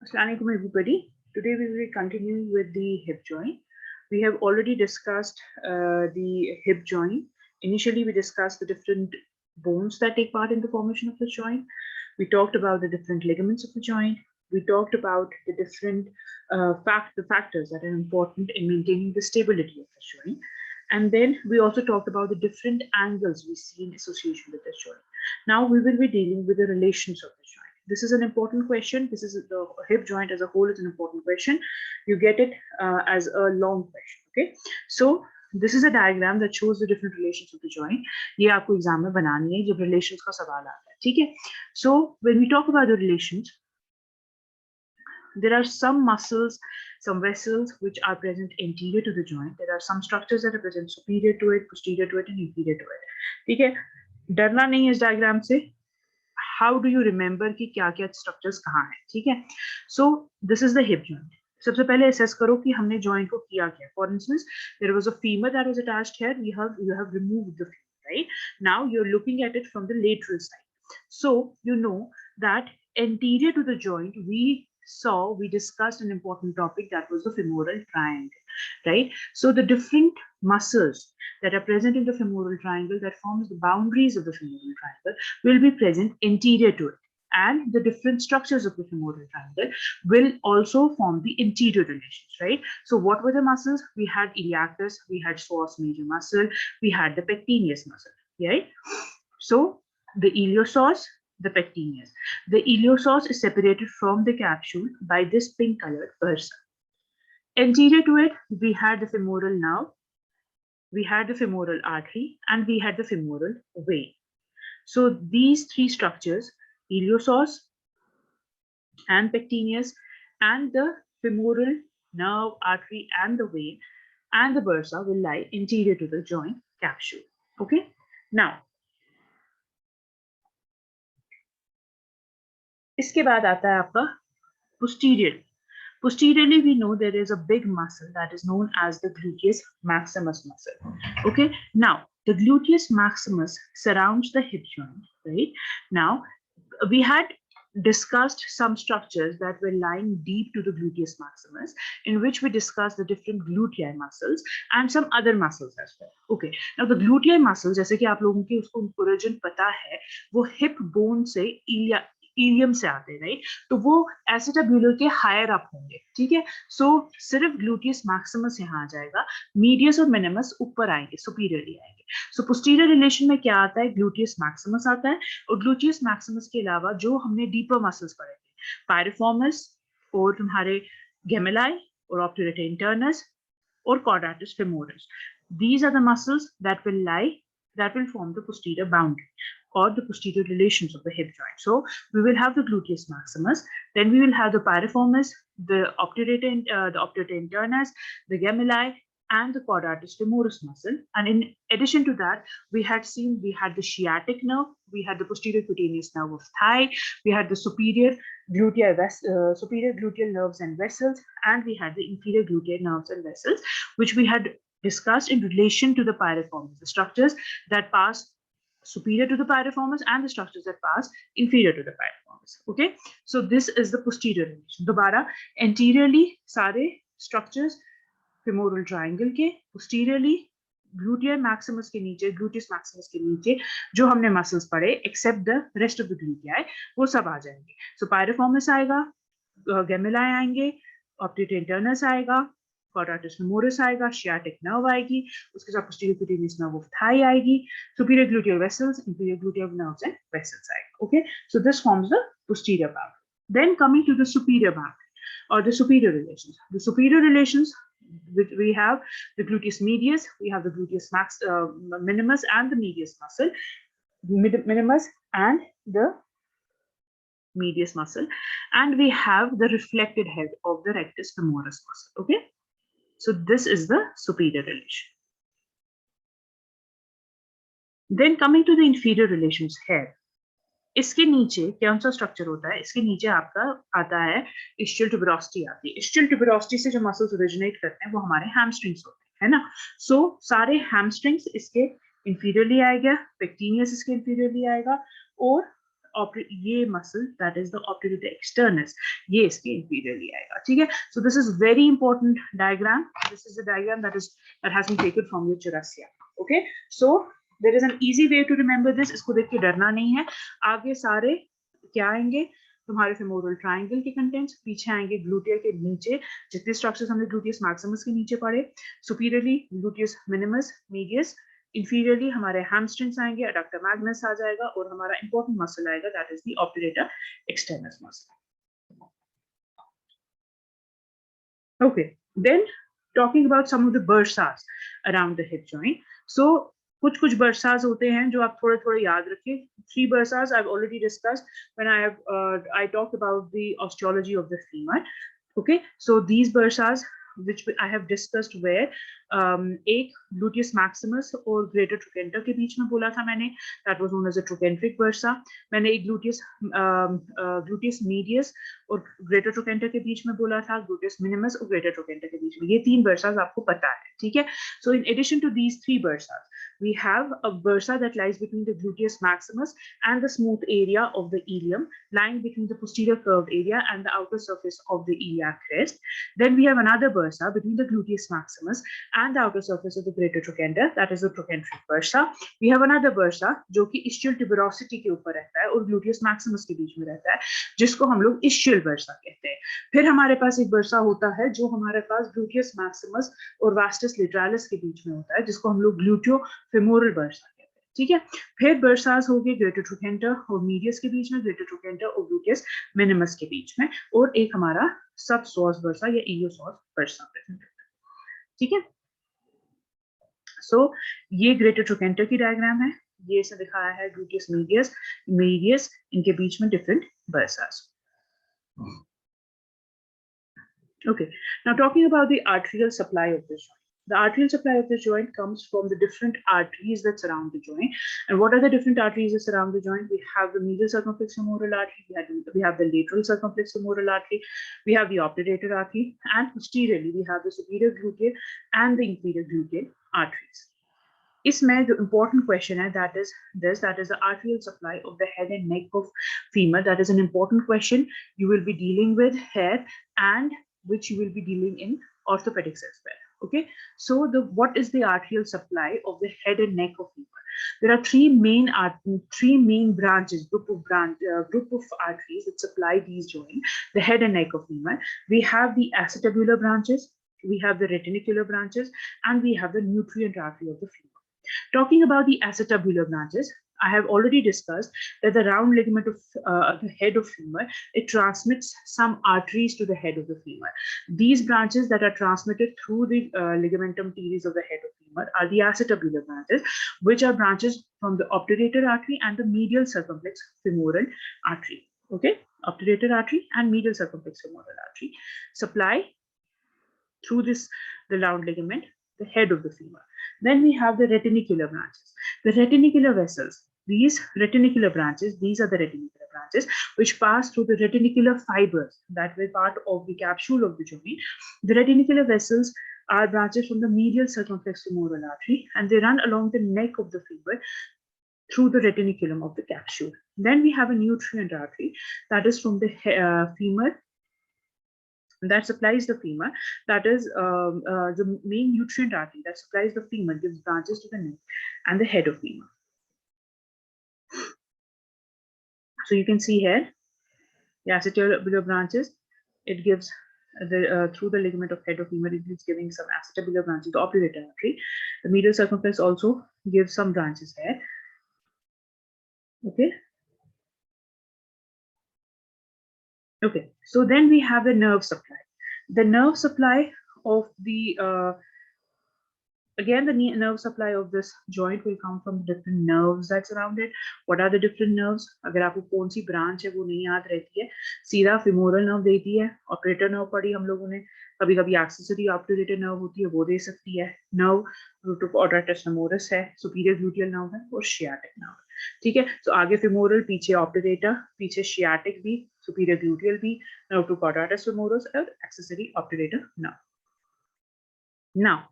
Assalamualaikum everybody. Today we will continue with the hip joint. We have already discussed the hip joint. Initially, we discussed the different bones that take part in the formation of the joint. We talked about the different ligaments of the joint. We talked about the different factors that are important in maintaining the stability of the joint. And then we also talked about the different angles we see in association with the joint. Now we will be dealing with the relations of the joint. This is an important question. This is the hip joint as a whole is an important question. You get it as a long question. Okay, so this is a diagram that shows the different relations of the joint. ये आपको exam में बनानी है जब relations का सवाल आता है, ठीक है? So when we talk about the relations, there are some muscles, some vessels which are present anterior to the joint. There are some structures that are present superior to it, posterior to it, and inferior to it. ठीक है? डरना नहीं है इस diagram से. How do you remember कि क्या-क्या structures कहाँ हैं, ठीक है? So this is the hip joint. सबसे पहले assess करो कि हमने joint को किया क्या. For instance, there was a femur that was attached here. You have removed the femur, right? Now you're looking at it from the lateral side. So you know that anterior to the joint, we discussed an important topic that was the femoral triangle, right? So the different muscles that are present in the femoral triangle that forms the boundaries of the femoral triangle will be present anterior to it. And the different structures of the femoral triangle will also form the interior relations, right? So what were the muscles? We had iliacus, we had psoas major muscle, we had the pectineus muscle, right? So the iliopsoas, the pectineus. The iliopsoas is separated from the capsule by this pink colored bursa. Anterior to it, we had the femoral nerve, we had the femoral artery, and we had the femoral vein. So these three structures, iliopsoas and pectineus, and the femoral nerve, artery, and the vein, and the bursa will lie anterior to the joint capsule. Okay. Now, इसके बाद आता है आपका posterior. Posteriorly, we know there is a big muscle that is known as the gluteus maximus muscle. Okay, now the gluteus maximus surrounds the hip joint, right? Now, we had discussed some structures that were lying deep to the gluteus maximus, in which we discussed the different gluteal muscles and some other muscles as well. Okay, now the gluteal muscles, जैसे कि आप लोगों के उसको origin पता है, वो hip bone से इलियम से आते हैं, राइट? तो वो एसिटाब्यूलर के हायर अप होंगे, ठीक है? सो सिर्फ ग्लूटियस मैक्सिमस यहाँ आ जाएगा, मीडियस और मिनिमस ऊपर आएंगे, सुपीरियरली आएंगे. सो पोस्टीरियर रिलेशन में क्या आता है? ग्लूटियस मैक्सिमस आता है, और ग्लूटियस मैक्सिमस के अलावा जो हमने डीपर मसल्स पढ़े थे, पायरिफॉर्मिस और तुम्हारे गेमेलाई और ऑब्ट्यूरेटर इंटरनस और quadratus femoris. These are the muscles that will form the posterior boundary or the posterior relations of the hip joint. So we will have the gluteus maximus, then we will have the piriformis, the obturator internus, the gemelli, and the quadratus femoris muscle. And in addition to that, we had the sciatic nerve, we had the posterior cutaneous nerve of thigh, we had the superior gluteal nerves and vessels, and we had the inferior gluteal nerves and vessels, which we had discussed in relation to the piriformis, the structures that pass superior to the piriformis and the structures that pass inferior to the piriformis. Okay, so this is the posterior relation. Dobara, anteriorly सारे structures femoral triangle के, posteriorly gluteus maximus के नीचे जो हमने muscles पढ़े except the rest of the gluteus वो सब आ जाएंगे. So piriformis आएगा, gemelli आएंगे, obturator internus आएगा, quadratus femoris आएगा, sciatic nerve आएगी, उसके साथ posterior cutaneous nerve of thigh आएगी, superior gluteal vessels, inferior gluteal nerves and vessels आएगा. Okay, so this forms the posterior boundary. Then coming to the superior boundary or the superior relations. The superior relations, we have the gluteus medius, we have the gluteus minimus and the medius muscle, minimus and the medius muscle, and we have the reflected head of the rectus femoris muscle. Okay, so this is the superior relation. Then coming to the inferior relations here, इसके नीचे कौन सा structure होता है? इसके नीचे आपका आता है ischial tuberosity आती है. ischial tuberosity से जो मसल्स ओरिजिनेट करते हैं वो हमारे हैमस्ट्रिंग्स होते हैं, है ना? सो सारे हैमस्ट्रिंग्स इसके इंफीरियरली आएगा, पेक्टिनियस इसके इंफीरियरली आएगा, और ये muscle that is the obturator externus, ये इसके इंफीरियरली आएगा, ठीक है. So this is very important diagram. This is the diagram that has been taken from your Chaurasia. Okay, so there is an easy way to remember this. इसको देख के डरना नहीं है. आगे सारे क्या आएंगे, तुम्हारे फेमोरल ट्रायंगल के कंटेंट्स, पीछे आएंगे ग्लूटियर के नीचे जितने स्ट्रक्चर्स हमने ग्लूटियस मैक्सिमस के नीचे पढ़े, superiorly gluteus minimus, medius, inferiorly हमारे हैमस्ट्रिंग्स आएंगे, एडक्टर मैग्नस आ जाएगा, और हमारा इंपॉर्टेंट मसल आएगा that is the obturator externus muscle. Okay, then talking about some of the bursas around the hip joint. So कुछ bursas होते हैं जो आप थोड़े याद रखिए. 3 bursas I've already discussed when I talked about the osteology of the femur. Okay, so these bursas which I have discussed where एक gluteus maximus और greater trochanter के बीच में बोला था मैंने, that was known as a trochanteric bursa. मैंने एक gluteus medius और greater trochanter के बीच में बोला था gluteus minimus और greater trochanter के बीच में. ये 3 bursas आपको पता है, ठीक है. So in addition to these 3 bursas, we have a bursa that lies between the gluteus maximus and the smooth area of the ilium, lying between the posterior curved area and the outer surface of the iliac crest. Then we have another bursa between the gluteus maximus and the outer surface of the greater trochanter, that is the trochanteric bursa. We have another bursa जो कि ischial tuberosity के ऊपर रहता है और gluteus maximus के बीच में रहता है, जिसको हम लोग ischial bursa कहते हैं. फिर हमारे पास एक bursa होता है जो हमारे पास gluteus maximus और vastus lateralis के बीच में होता है, जिसको हम लोग gluteofemoral bursa कहते हैं, ठीक है. फिर bursas हो गए greater trochanter और medius के बीच में, greater trochanter और gluteus minimus के बीच में, और एक हमारा subpsoas bursa या iliopsoas bursa, ठीक है. सो ये ग्रेटर ट्रोकेंटर की डायग्राम है, ये इसे दिखाया है ग्लूटियस मीडियस, मीडियस, इनके बीच में different बर्सास. Okay, now talking about the arterial supply of the joint. The arterial supply of the joint comes from the different arteries that surround the joint. And what are the different arteries that surround the joint? We have the medial circumflex femoral artery, we have the lateral circumflex femoral artery, we have the obturator artery, and posteriorly we have the superior gluteal and the inferior gluteal arteries. इसमें जो important question है that is the arterial supply of the head and neck of femur. That is an important question you will be dealing with here and which you will be dealing in orthopedics as well. Okay, so what is the arterial supply of the head and neck of femur? There are three main branches, group of arteries that supply these joints, the head and neck of femur. We have the acetabular branches, we have the retinicular branches, and we have the nutrient artery of the femur. Talking about the acetabular branches, I have already discussed that the round ligament of the head of femur, it transmits some arteries to the head of the femur. These branches that are transmitted through the ligamentum teres of the head of femur are the acetabular branches, which are branches from the obturator artery and the medial circumflex femoral artery. Okay, obturator artery and medial circumflex femoral artery supply through the round ligament the head of the femur. Then we have the retinicular branches. The retinicular vessels, these retinicular branches, these are the retinicular branches which pass through the retinicular fibers that were part of the capsule of the joint. The retinicular vessels are branches from the medial circumflex femoral artery and they run along the neck of the femur through the retiniculum of the capsule. Then we have a nutrient artery that is from the femur that supplies the femur, that is the main nutrient artery that supplies the femur, gives branches to the neck and the head of femur. So you can see here the acetabular branches, it gives through the ligament of head of femur, it is giving some acetabular branches, the obturator artery. The medial circumflex also gives some branches here. Okay. Okay, so then we have the nerve supply. The nerve supply of the again, the nerve supply of this joint will come from different nerves that surround it. What are the different nerves? अगर आपको कौन सी branch है वो नहीं याद रहती है, सीधा femoral nerve देती है, obturator nerve पढ़ी हम लोगों ने, कभी-कभी accessory obturator nerve होती है वो दे सकती है, nerve root of quadratus femoris है, superior gluteal nerve है और sciatic nerve. ठीक है, तो आगे femoral, पीछे obturator, पीछे sciatic भी, superior gluteal भी, nerve to quadratus femoris और accessory obturator nerve. Now,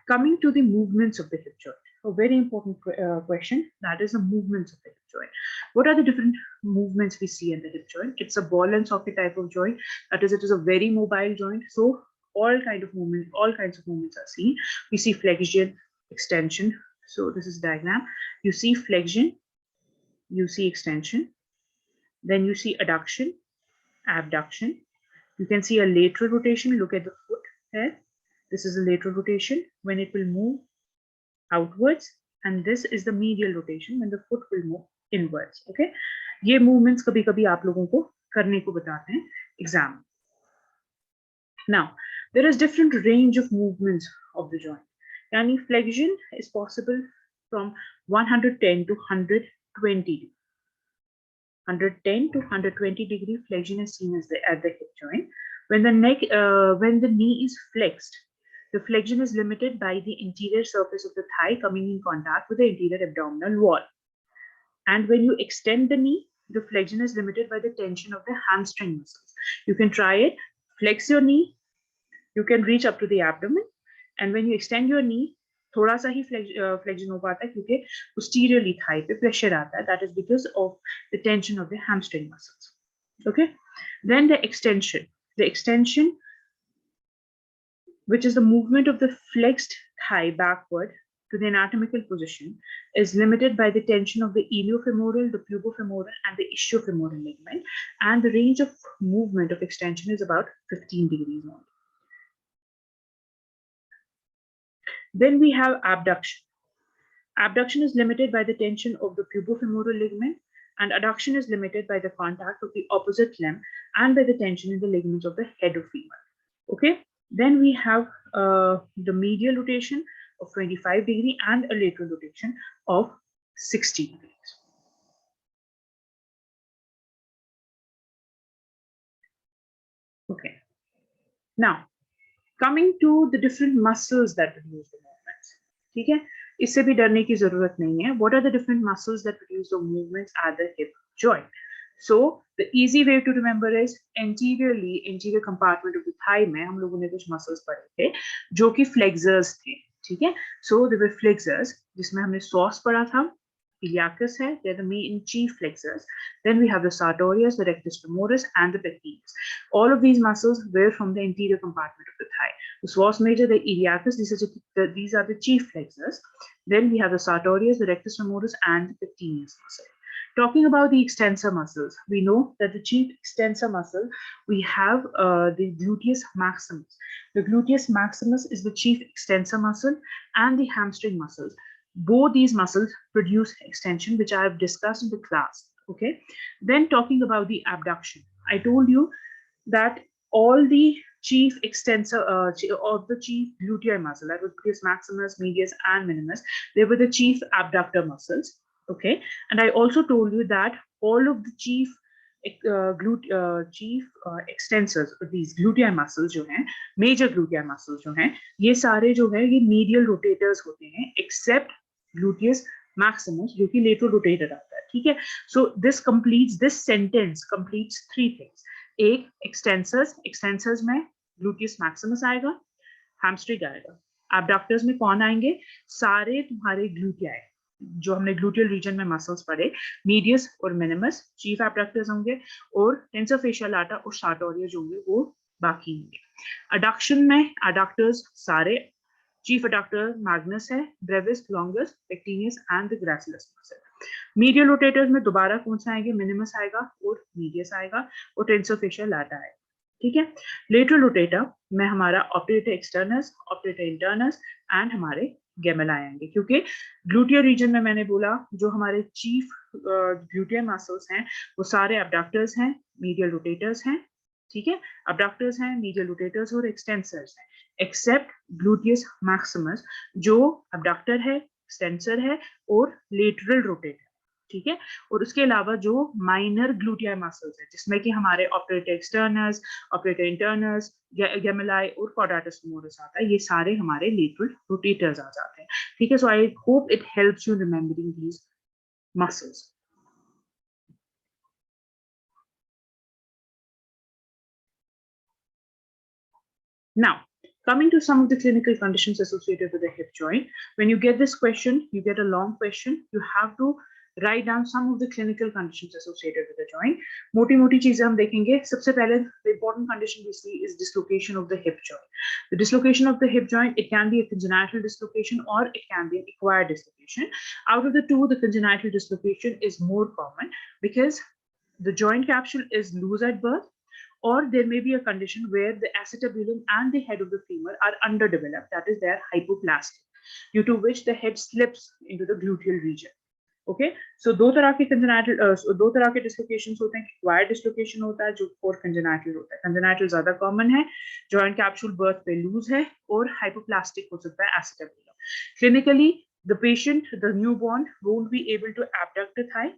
coming to the movements of the hip joint. a very important question, that is the movements of the hip joint. What are the different movements we see in the hip joint? It's a ball and socket type of joint. That is, it is a very mobile joint. So all kinds of movements are seen. We see flexion, extension. So this is diagram. You see flexion, you see extension, then you see adduction, abduction. You can see a lateral rotation. Look at the foot here. This is a lateral rotation when it will move outwards, and this is the medial rotation when the foot will move inwards. Okay, ये movements कभी कभी आप लोगों को करने को बताते हैं exam. Now there is different range of movements of the joint. Yani flexion is possible from 110 to 120. 110 to 120 degree flexion is seen as at the hip joint. When the knee is flexed, the flexion is limited by the interior surface of the thigh coming in contact with the interior abdominal wall. And when you extend the knee, the flexion is limited by the tension of the hamstring muscles. You can try it. Flex your knee. You can reach up to the abdomen. And when you extend your knee, थोड़ा सा ही flexion हो पाता है क्योंकि posteriorly thigh पे pressure आता है. That is because of the tension of the hamstring muscles. Okay. Then the extension. The extension, which is the movement of the flexed thigh backward to the anatomical position, is limited by the tension of the iliofemoral, the pubofemoral, and the ischiofemoral ligament. And the range of movement of extension is about 15 degrees only. Then we have abduction. Abduction is limited by the tension of the pubofemoral ligament, and adduction is limited by the contact of the opposite limb and by the tension in the ligaments of the head of femur. Okay. Then we have the medial rotation of 25 degree and a lateral rotation of 60 degrees. Okay. Now, coming to the different muscles that produce the movements. ठीक है, इससे भी डरने की जरूरत नहीं है. What are the different muscles that produce the movements at the hip joint? So the easy way to remember is anterior compartment of the thigh में हम लोगों ने कुछ muscles पढ़े थे जो कि flexors थे. ठीक है, so there were flexors जिसमें हमने psoas पढ़ा था, iliacus है, they're the main chief flexors. Then we have the sartorius, the rectus femoris, and the pectineus. All of these muscles were from the anterior compartment of the thigh. The psoas major, the iliacus, these are the chief flexors. Then we have the sartorius, the rectus femoris, and the pectineus muscle. Talking about the extensor muscles, we know that the chief extensor muscle, we have the gluteus maximus. The gluteus maximus is the chief extensor muscle, and the hamstring muscles. Both these muscles produce extension, which I have discussed in the class. Okay. Then talking about the abduction, I told you that all the chief extensor of the chief gluteal muscle, that was gluteus maximus, medius, and minimus, they were the chief abductor muscles. Okay. And I also told you that all of the chief extensors, these gluteal muscles जो हैं, major gluteal muscles जो हैं, ये सारे जो है ये medial rotators होते हैं, except gluteus maximus जो कि lateral rotator आता है. ठीक है. So this sentence completes three things. एक extensors में gluteus maximus आएगा, hamstring आएगा. Abductors में कौन आएंगे? सारे तुम्हारे gluteus जो हमने ग्लूटियल रीजन में मसल्स पढ़े, मीडियस और मिनिमस चीफ एब्डक्टर्स होंगे, और टेंसर फेशियल लाटा और सार्टोरियस होंगे वो बाकी होंगे. अडक्शन में एडक्टर्स सारे, चीफ एडक्टर मैग्नस है, brevis, longus, pectineus and the gracilis muscle. Medial rotators में दोबारा कौन सा आएंगे? मिनिमस आएगा और मीडियस आएगा और टेंसर फेशियल लाटा आएगा. ठीक है. लेटरल रोटेटर में हमारा ऑपरेटर एक्सटर्नस, ऑपरेटर इंटरनस एंड हमारे गेमेला आएंगे, क्योंकि ग्लूटियल रीजन में मैंने बोला जो हमारे चीफ ग्लूटियल मसल्स हैं वो सारे अबडक्टर्स हैं, मीडियल रोटेटर्स हैं. ठीक है, अबडक्टर्स हैं, मीडियल रोटेटर्स और एक्सटेंसर्स हैं, एक्सेप्ट ग्लूटियस मैक्सिमस जो अबडक्टर है, एक्सटेंसर है और लेटरल रोटेटर. ठीक है. और उसके अलावा जो माइनर ग्लूटियल मसल्स है जिसमें कि हमारे ऑपरेटर एक्सटर्नस, ऑपरेटर इंटरनस, गेमेलाई और क्वाड्राटस फेमोरिस आता है, ये सारे हमारे लेटरल रोटेटर्स आ जाते हैं. ठीक है. So I hope it helps you remembering these muscles. Now Coming to some of the clinical conditions associated with the hip joint, when you get this question, you get a long question, you have to write down some of the clinical conditions associated with the joint. मोटी मोटी चीजें हम देखेंगे. सबसे पहले the important condition we see is dislocation of the hip joint. The dislocation of the hip joint, it can be a congenital dislocation or it can be an acquired dislocation. Out of the two, the congenital dislocation is more common because the joint capsule is loose at birth, or there may be a condition where the acetabulum and the head of the femur are underdeveloped, that is, they are hypoplastic, due to which the head slips into the gluteal region. Okay, so दो तरह के congenital दो तरह के dislocations होते हैं. Acquired dislocation होता है जो और congenital होता है. Congenital ज्यादा common है, joint capsule birth पे loose है, और hypoplastic हो सकता है acetabulum. Clinically, the patient, the newborn, won't be able to abduct the thigh.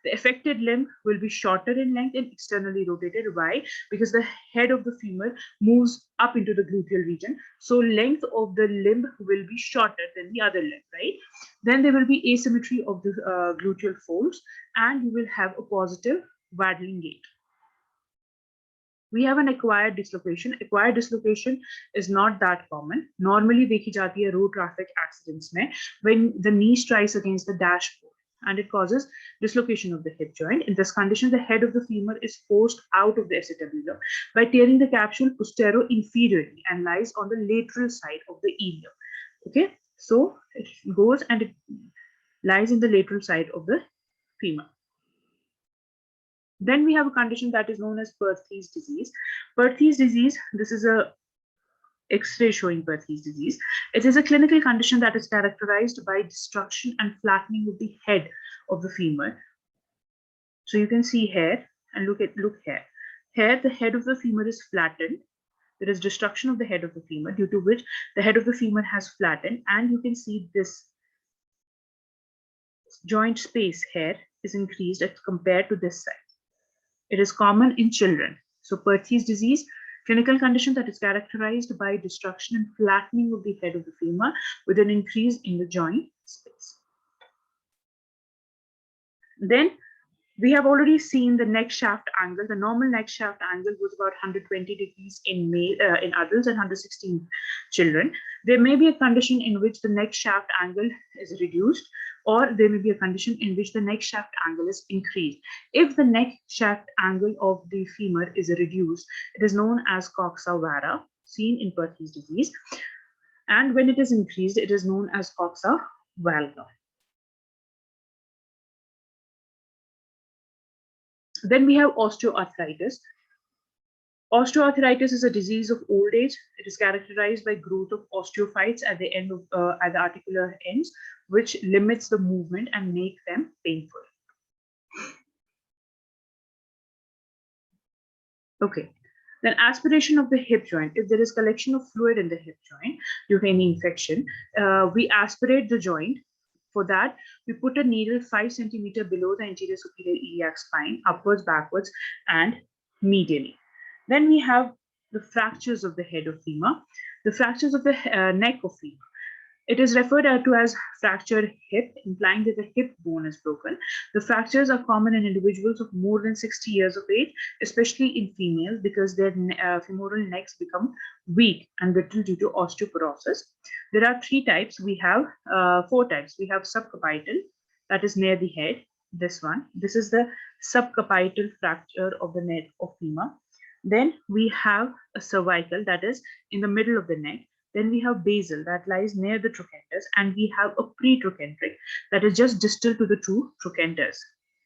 The affected limb will be shorter in length and externally rotated. Why? Because the head of the femur moves up into the gluteal region. So length of the limb will be shorter than the other limb, right? Then there will be asymmetry of the gluteal folds, and you will have a positive waddling gait. We have an acquired dislocation. Acquired dislocation is not that common. Normally देखी जाती है road traffic accidents में, when the knee strikes against the dashboard and it causes dislocation of the hip joint. In this condition, the head of the femur is forced out of the acetabulum by tearing the capsule posterior-inferiorly and lies on the lateral side of the ilium. Okay, so it goes and it lies in the lateral side of the femur. Then we have a condition that is known as Perthes disease. Perthes disease, this is a X-ray showing Perthes disease. It is a clinical condition that is characterized by destruction and flattening of the head of the femur. So you can see here, and look here. Here, the head of the femur is flattened. There is destruction of the head of the femur, due to which the head of the femur has flattened, and you can see this joint space here is increased as compared to this side. It is common in children. So Perthes disease, clinical condition that is characterized by destruction and flattening of the head of the femur with an increase in the joint space. Then we have already seen the neck shaft angle. The normal neck shaft angle was about 120 degrees in adults and 116 in children. There may be a condition in which the neck shaft angle is reduced, or there may be a condition in which the neck shaft angle is increased. If the neck shaft angle of the femur is reduced, it is known as coxa vara, seen in Perthes disease. And when it is increased, it is known as coxa valga. Then we have osteoarthritis. Osteoarthritis is a disease of old age. It is characterized by growth of osteophytes at the end of at the articular ends, which limits the movement and make them painful. Okay. Then aspiration of the hip joint. If there is collection of fluid in the hip joint due to any infection, we aspirate the joint. For that, we put a needle 5 centimeters below the anterior superior iliac spine, upwards, backwards, and medially. Then we have the fractures of the head of femur, the fractures of the neck of femur. It is referred to as fractured hip, implying that the hip bone is broken. The fractures are common in individuals of more than 60 years of age, especially in females, because their femoral necks become weak and brittle due to osteoporosis. There are 3 types. We have 4 types. We have subcapital, that is near the head. This one. This is the subcapital fracture of the neck of femur. Then we have a cervical, that is in the middle of the neck. Then we have basal, that lies near the trochanterus, and we have a pretrochanteric, that is just distal to the two trochanterus.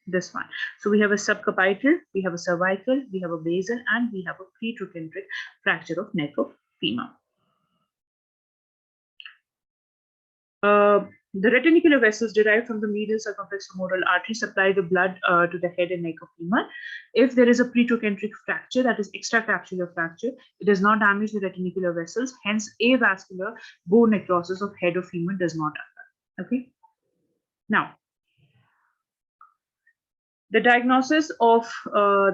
This one. So we have a subcapital, we have a cervical, we have a basal, and we have a pretrochanteric fracture of neck of femur. The retinicular vessels derived from the medial circumflex femoral artery supply the blood to the head and neck of femur. If there is a pretrochanteric fracture, that is extracapsular fracture, it does not damage the retinicular vessels. Hence, avascular bone necrosis of head of femur does not occur. Okay. Now, the diagnosis of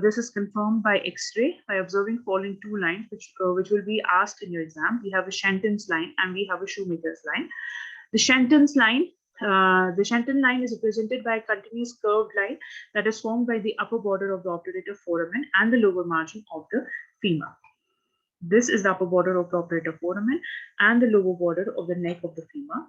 this is confirmed by X-ray by observing following 2 lines, which will be asked in your exam. We have a Shenton's line and we have a Shoemaker's line. The Shenton's line, the Shenton line is represented by a continuous curved line that is formed by the upper border of the obturator foramen and the lower margin of the femur. This is the upper border of the operator foramen and the lower border of the neck of the femur.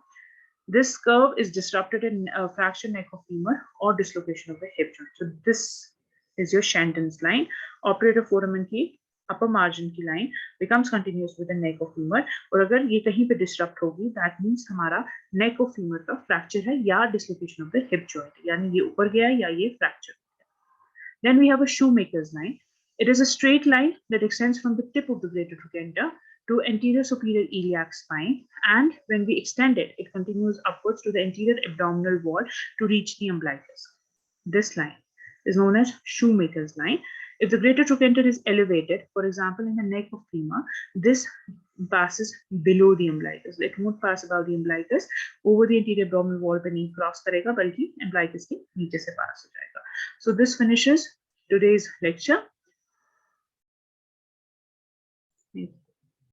This curve is disrupted in fracture neck of femur or dislocation of the hip joint. So this is your Shenton's line. Operator foramen की upper margin की line becomes continuous with the neck of femur. और अगर ये कहीं पे disrupt होगी, that means हमारा neck of femur का fracture है या dislocation of the hip joint. यानी ये ऊपर गया या ये fracture. Then we have a shoemaker's line. It is a straight line that extends from the tip of the greater trochanter to anterior superior iliac spine, and when we extend it, it continues upwards to the anterior abdominal wall to reach the umbilicus. This line is known as shoemaker's line. If the greater trochanter is elevated, for example, in the neck of femur, this passes below the umbilicus. It won't pass above the umbilicus. Over the anterior abdominal wall पे नहीं cross करेगा, बल्कि umbilicus के नीचे से pass हो जाएगा. So this finishes today's lecture.